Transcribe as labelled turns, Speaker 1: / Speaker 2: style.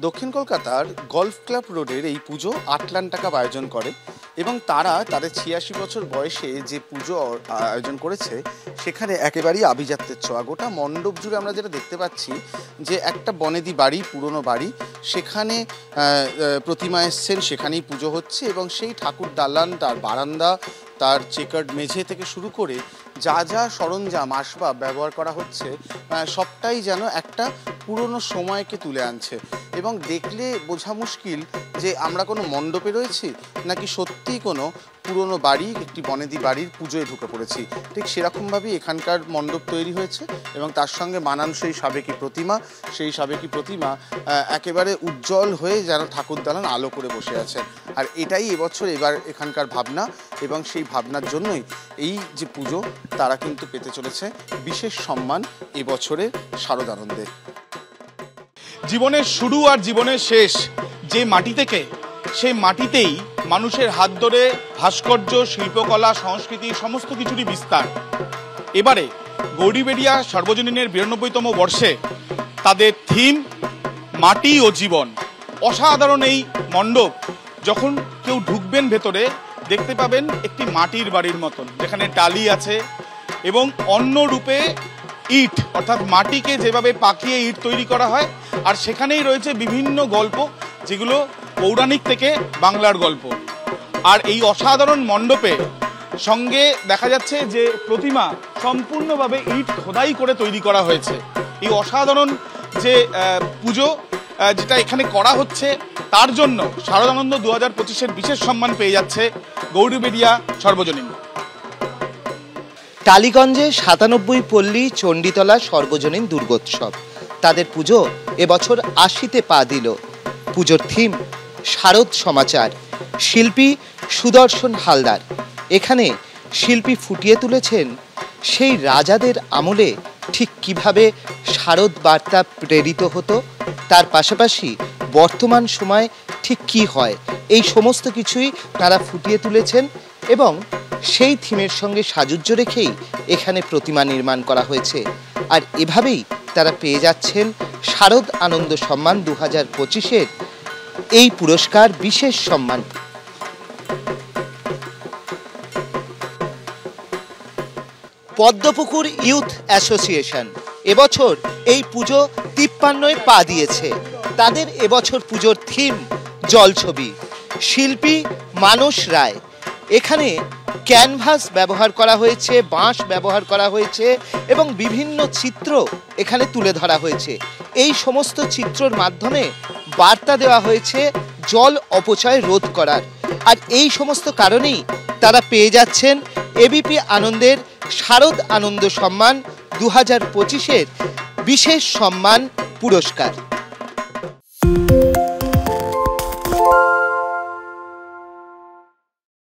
Speaker 1: দক্ষিণ কলকাতার golf club রোডের এই পুজো আটলান্টা কাপ আয়োজন করে এবং তারা তাদের ৮৬ বছর বয়সে যে পুজো আয়োজন করেছে সেখানে একেবারেই আভিজাত্যের ছোঁয়া। গোটা মণ্ডপ জুড়ে আমরা যেটা দেখতে পাচ্ছি যে একটা বনেদি বাড়ি, পুরনো বাড়ি, সেখানে প্রতিমা এসছেন, সেখানেই পুজো হচ্ছে এবং সেই ঠাকুর দালান, তার বারান্দা, তার চেকার্ড মেঝে থেকে শুরু করে যা যা সরঞ্জাম আসবাব ব্যবহার করা হচ্ছে সবটাই যেন একটা পুরনো সময়কে তুলে আনছে এবং দেখলে বোঝা মুশকিল যে আমরা কোনো মণ্ডপে রয়েছি নাকি সত্যিই কোনো পুরনো বাড়ি, একটি বনেদি বাড়ির পুজোয় ঢুকে পড়েছি। ঠিক সেরকমভাবেই এখানকার মণ্ডপ তৈরি হয়েছে এবং তার সঙ্গে মানানসই সাবেকি প্রতিমা, সেই সাবেকি প্রতিমা একেবারে উজ্জ্বল হয়ে যেন ঠাকুর দালান আলো করে বসে আছেন। আর এটাই এবার এখানকার ভাবনা এবং সেই ভাবনার জন্যই এই যে পুজো তারা কিন্তু পেতে চলেছে বিশেষ সম্মান এবছরের শারদানন্দে।
Speaker 2: জীবনের শুরু আর জীবনের শেষ যে মাটি থেকে, সেই মাটিতেই মানুষের হাত ধরে ভাস্কর্য, শিল্পকলা, সংস্কৃতি সমস্ত কিছুরই বিস্তার। এবারে গৌরীবেড়িয়া সর্বজনীনের ৯২তম বর্ষে তাদের থিম মাটি ও জীবন। অসাধারণ এই মণ্ডপ, যখন কেউ ঢুকবেন ভেতরে দেখতে পাবেন একটি মাটির বাড়ির মতন, যেখানে টালি আছে এবং অন্য রূপে ইট, অর্থাৎ মাটিকে যেভাবে পাকিয়ে ইট তৈরি করা হয়, আর সেখানেই রয়েছে বিভিন্ন গল্প যেগুলো পৌরাণিক থেকে বাংলার গল্প। আর এই অসাধারণ মণ্ডপে সঙ্গে দেখা যাচ্ছে যে প্রতিমা সম্পূর্ণভাবে ইট খোদাই করে তৈরি করা হয়েছে। এই অসাধারণ যে পুজো যেটা এখানে করা হচ্ছে, তার জন্য শারদানন্দ ২০২৫-এর বিশেষ সম্মান পেয়ে যাচ্ছে গৌরীবেড়িয়া সর্বজনীন।
Speaker 3: টালিগঞ্জে ৯৭ পল্লী চণ্ডীতলা সর্বজনীন দুর্গোৎসব, তাদের পুজো এবছর ৮০-তে পা দিল। পুজোর থিম শারদ সমাচার, শিল্পী সুদর্শন হালদার। এখানে শিল্পী ফুটিয়ে তুলেছেন সেই রাজাদের আমলে ঠিক কিভাবে শারদ বার্তা প্রেরিত হতো, তার পাশাপাশি বর্তমান সময় ঠিক কি হয়, এই সমস্ত কিছুই তারা ফুটিয়ে তুলেছেন এবং সেই থিমের সঙ্গে সাযুজ্য রেখেই এখানে প্রতিমা নির্মাণ করা হয়েছে। আর এভাবেই তারা পেয়ে যাচ্ছেন শারদ আনন্দ সম্মান ২০২৫-এর এই পুরস্কার, বিশেষ সম্মান। পদ্মপুকুর ইউথ অ্যাসোসিয়েশন এবছর এই পুজো ৫৩-এ পা দিয়েছে। তাদের এবছর পুজোর থিম জলছবি, শিল্পী মানস রায়। এখানে ক্যানভাস ব্যবহার করা হয়েছে, বাঁশ ব্যবহার করা হয়েছে এবং বিভিন্ন চিত্র এখানে তুলে ধরা হয়েছে। এই সমস্ত চিত্রর মাধ্যমে বার্তা দেওয়া হয়েছে জল অপচয় রোধ করার। আর এই সমস্ত কারণেই তারা পেয়ে যাচ্ছেন এবিপি আনন্দের শারদ আনন্দ সম্মান ২০২৫-এর বিশেষ সম্মান পুরস্কার।